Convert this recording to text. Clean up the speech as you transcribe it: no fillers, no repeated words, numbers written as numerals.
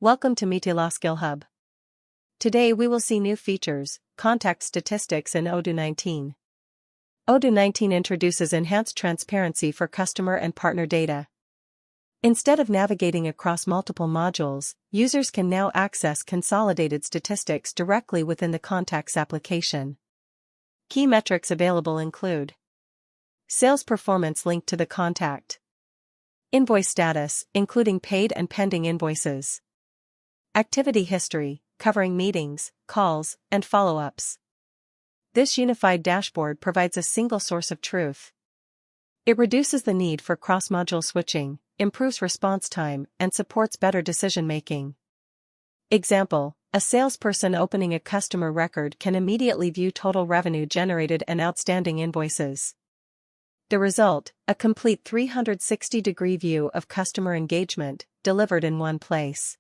Welcome to MithilaSkillHub. Today we will see new features, contact statistics in Odoo 19. Odoo 19 introduces enhanced transparency for customer and partner data. Instead of navigating across multiple modules, users can now access consolidated statistics directly within the Contacts application. Key metrics available include sales performance linked to the contact, invoice status, including paid and pending invoices, activity history, covering meetings, calls, and follow-ups. This unified dashboard provides a single source of truth. It reduces the need for cross-module switching, improves response time, and supports better decision-making. Example: a salesperson opening a customer record can immediately view total revenue generated and outstanding invoices. The result: a complete 360-degree view of customer engagement, delivered in one place.